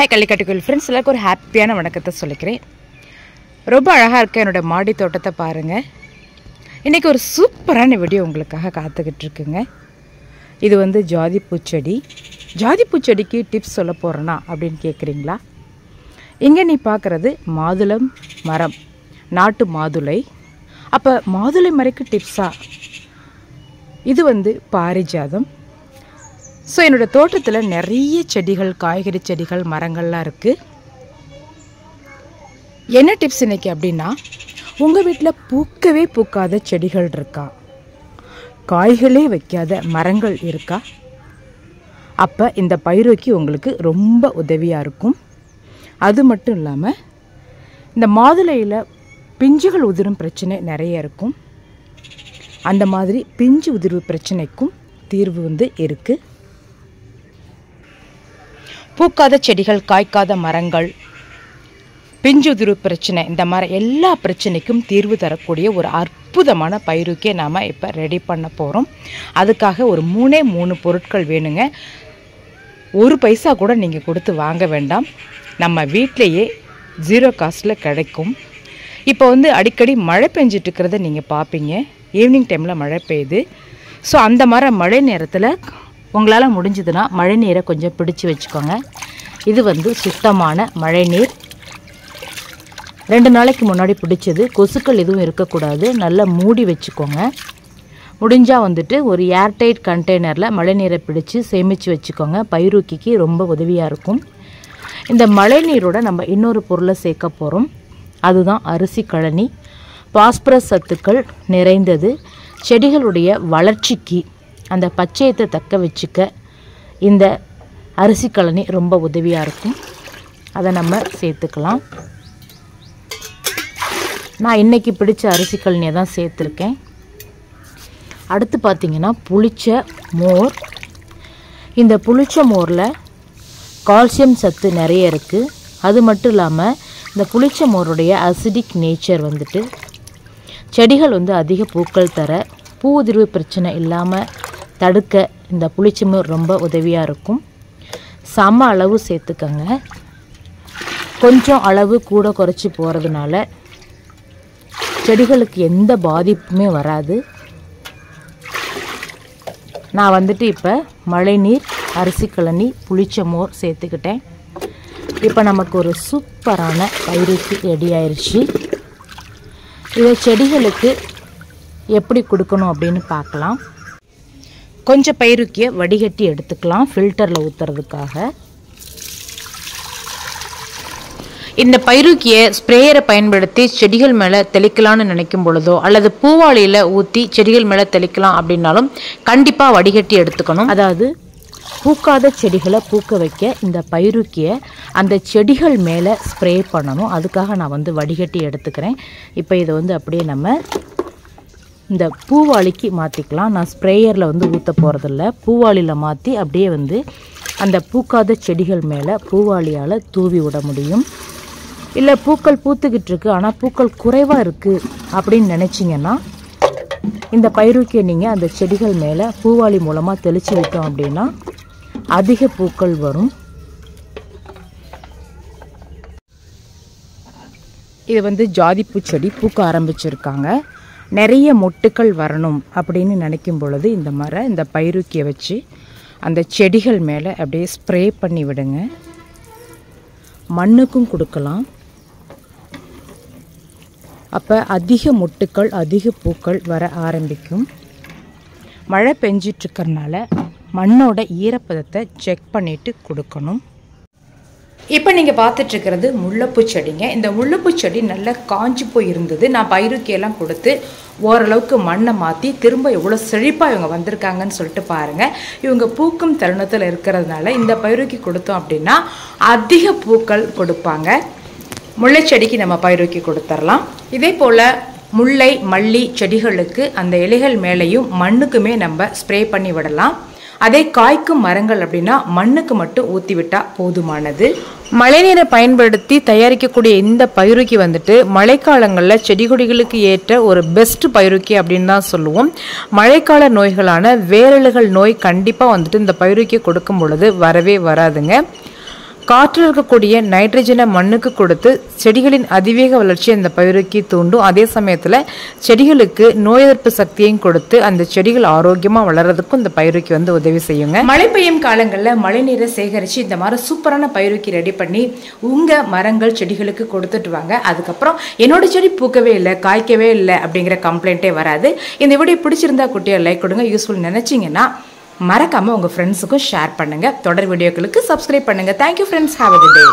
Hi கள்ளிக்கட்டுக்குள் friends, எல்லாருக்கும் ஒரு ஹாப்பியான வணக்கத்தை சொல்லிக்கிறேன். ரொம்ப அழகாக இருக்க என்னோடய மாடி தோட்டத்தை பாருங்கள். இன்றைக்கி ஒரு சூப்பரான வீடியோ உங்களுக்காக காத்துக்கிட்டு இருக்குங்க. இது ஜாதி பூச்செடி. ஜாதி பூச்செடிக்கு டிப்ஸ் சொல்ல போகிறேன்னா அப்படின்னு கேட்குறீங்களா? இங்கே நீ பார்க்குறது மாதுளம் மரம், நாட்டு மாதுளை. அப்போ மாதுளை மரைக்கு டிப்ஸா? இது பாரிஜாதம். ஸோ என்னோடய தோட்டத்தில் நிறைய செடிகள், காய்கறி செடிகள், மரங்கள்லாம் இருக்குது. என்ன டிப்ஸ் இன்றைக்கி அப்படின்னா, உங்கள் வீட்டில் பூக்கவே பூக்காத செடிகள் இருக்கா? காய்களே வைக்காத மரங்கள் இருக்கா? அப்போ இந்த பயிரோக்கி உங்களுக்கு ரொம்ப உதவியாக இருக்கும். அது மட்டும் இல்லாமல் இந்த மாதுளையில் பிஞ்சுகள் உதிரும் பிரச்சனை நிறைய இருக்கும். அந்த மாதிரி பிஞ்சு உதிர்வு பிரச்சனைக்கும் தீர்வு இருக்குது. பூக்காத செடிகள், காய்க்காத மரங்கள், பிஞ்சுதிரு பிரச்சனை, இந்த மாதிரி எல்லா பிரச்சனைக்கும் தீர்வு தரக்கூடிய ஒரு அற்புதமான பயிரோக்கியை நாம் இப்போ ரெடி பண்ண போகிறோம். அதுக்காக ஒரு 3 பொருட்கள் வேணுங்க. 1 பைசா கூட நீங்கள் கொடுத்து வாங்க வேண்டாம். நம்ம வீட்டிலையே ஜீரோ காஸ்ட்டில் கிடைக்கும். இப்போ அடிக்கடி மழை பெஞ்சிட்டு இருக்கிறத நீங்கள் பார்ப்பீங்க. ஈவினிங் டைமில் மழை பெய்யுது. ஸோ அந்த மாதிரி மழை நேரத்தில் உங்களால் முடிஞ்சதுன்னா மழை நீரை கொஞ்சம் பிடிச்சி வச்சுக்கோங்க. இது சுத்தமான மழை நீர். 2 நாளைக்கு முன்னாடி பிடிச்சது. கொசுக்கள் எதுவும் இருக்கக்கூடாது. நல்லா மூடி வச்சுக்கோங்க. முடிஞ்சால் ஒரு ஏர்டைட் கண்டெய்னரில் மழை நீரை பிடிச்சி சேமித்து வச்சுக்கோங்க. பயிரோக்கிக்கு ரொம்ப உதவியாக இருக்கும். இந்த மழை நீரோட நம்ம இன்னொரு பொருளை சேர்க்க போகிறோம். அதுதான் அரிசி கழனி. பாஸ்பரஸ் சத்துக்கள் நிறைந்தது. செடிகளுடைய வளர்ச்சிக்கு, அந்த பச்சையத்தை தக்க வச்சுக்க இந்த அரிசி கழனி ரொம்ப உதவியாக இருக்கும். அதை நம்ம சேர்த்துக்கலாம். நான் இன்றைக்கி பிடிச்ச அரிசி கழனியை தான் சேர்த்துருக்கேன். அடுத்து பார்த்திங்கன்னா புளிச்ச மோர். இந்த புளிச்ச மோரில் கால்சியம் சத்து நிறைய இருக்குது. அது மட்டும் இல்லாமல் இந்த புளிச்ச மோருடைய அசிடிக் நேச்சர் செடிகள் அதிக பூக்கள் தர, பூ உதிர்வு பிரச்சனை இல்லாமல் தடுக்க இந்த புளிச்ச மோர் ரொம்ப உதவியாக இருக்கும். சம அளவு சேர்த்துக்கங்க. கொஞ்சம் அளவு கூட குறைச்சி போகிறதுனால செடிகளுக்கு எந்த பாதிப்புமே வராது. நான் இப்போ மழைநீர், அரிசி கழனி, புளிச்ச மோர் சேர்த்துக்கிட்டேன். இப்போ நமக்கு ஒரு சூப்பரான பயிருக்கு ரெடி ஆயிடுச்சு. இதை செடிகளுக்கு எப்படி கொடுக்கணும் அப்படின்னு பார்க்கலாம். கொஞ்சம் பயிறுக்கிய வடிகட்டி எடுத்துக்கலாம் ஃபில்டரில் ஊற்றுறதுக்காக. இந்த பயிறுக்கிய ஸ்ப்ரேயரை பயன்படுத்தி செடிகள் மேலே தெளிக்கலான்னு நினைக்கும் பொழுதோ அல்லது பூவாளியில் ஊற்றி செடிகள் மேலே தெளிக்கலாம் அப்படின்னாலும் கண்டிப்பாக வடிகட்டி எடுத்துக்கணும். அதாவது பூக்காத செடிகளை பூக்க வைக்க இந்த பயிறுக்கிய அந்த செடிகள் மேலே ஸ்ப்ரே பண்ணணும். அதுக்காக நான் வடிகட்டி எடுத்துக்கிறேன். இப்போ இதை அப்படியே நம்ம இந்த பூவாளிக்கு மாற்றிக்கலாம். நான் ஸ்ப்ரேயரில் ஊற்ற போகிறதில்ல, பூவாளியில் மாற்றி அப்படியே அந்த பூக்காத செடிகள் மேலே பூவாளியால் தூவி விட முடியும். இல்லை பூக்கள் பூத்துக்கிட்டு இருக்கு ஆனால் பூக்கள் குறைவாக இருக்குது அப்படின்னு நினச்சிங்கன்னா இந்த பயிரோக்கியை நீங்கள் அந்த செடிகள் மேலே பூவாளி மூலமாக தெளித்து விட்டோம் அப்படின்னா அதிக பூக்கள் வரும். இது ஜாதி பூச்செடி பூக்க ஆரம்பிச்சிருக்காங்க. நிறைய மொட்டுக்கள் வரணும் அப்படின்னு நினைக்கும் பொழுது இந்த பயிரோக்கியை வச்சு அந்த செடிகள் மேலே அப்படியே ஸ்ப்ரே பண்ணி விடுங்க. மண்ணுக்கும் கொடுக்கலாம். அப்போ அதிக மொட்டுக்கள், அதிக பூக்கள் வர ஆரம்பிக்கும். மழை பெஞ்சிட்ருக்கறனால மண்ணோட ஈரப்பதத்தை செக் பண்ணிவிட்டு கொடுக்கணும். இப்போ நீங்கள் பார்த்துட்ருக்கிறது முல்லைப்பூ செடிங்க. இந்த முல்லைப்பூ செடி நல்லா காஞ்சி போய் இருந்தது. நான் பயிறுக்கையெல்லாம் கொடுத்து ஓரளவுக்கு மண்ணை மாற்றி திரும்ப எவ்வளோ செழிப்பாக இவங்க வந்திருக்காங்கன்னு சொல்லிட்டு பாருங்கள். இவங்க பூக்கும் தருணத்தில் இருக்கிறதுனால இந்த பயிறுக்கி கொடுத்தோம் அப்படின்னா அதிக பூக்கள் கொடுப்பாங்க. முல்லை செடிக்கு நம்ம பயிறுக்கி கொடுத்துடலாம். இதே போல் முல்லை, மல்லி செடிகளுக்கு அந்த இலைகள் மேலேயும் மண்ணுக்குமே நம்ம ஸ்ப்ரே பண்ணி விடலாம். அதே காய்க்கும் மரங்கள் அப்படின்னா மண்ணுக்கு மட்டும் ஊற்றி விட்டால் போதுமானது. மழைநீரை பயன்படுத்தி தயாரிக்கக்கூடிய இந்த பயிறுக்கி மழைக்காலங்களில் செடி கொடிகளுக்கு ஏற்ற ஒரு பெஸ்ட் பயிறுக்கி அப்படின்னு தான் சொல்லுவோம். மழைக்கால நோய்களான வேரலுகள் நோய் கண்டிப்பாக இந்த பயிறுக்கி கொடுக்கும் பொழுது வரவே வராதுங்க. காற்றில் இருக்கக்கூடிய நைட்ரஜனை மண்ணுக்கு கொடுத்து செடிகளின் அதிவேக வளர்ச்சியை அந்த பயிருக்கு தூண்டும். அதே சமயத்தில் செடிகளுக்கு நோய் எதிர்ப்பு சக்தியையும் கொடுத்து அந்த செடிகள் ஆரோக்கியமாக வளர்றதுக்கும் இந்த பயிருக்கு உதவி செய்யுங்க. மழை பெய்யும் காலங்களில் மழை நீரை சேகரித்து இந்த மாதிரி சூப்பரான பயிருக்கு ரெடி பண்ணி உங்கள் மரங்கள் செடிகளுக்கு கொடுத்துட்டு வாங்க. அதுக்கப்புறம் என்னோட செடி பூக்கவே இல்லை, காய்க்கவே இல்லை அப்படிங்கிற கம்ப்ளைண்ட்டே வராது. இந்த வீடியோ பிடிச்சிருந்தா குட்டியாக லைக் கொடுங்க. யூஸ்ஃபுல் நினச்சிங்கன்னா மறக்காமல் உங்கள் ஃப்ரெண்ட்ஸுக்கும் ஷேர் பண்ணுங்கள். தொடர் வீடியோக்களுக்கு சப்ஸ்கிரைப் பண்ணுங்கள். Thank you friends. Have a good day.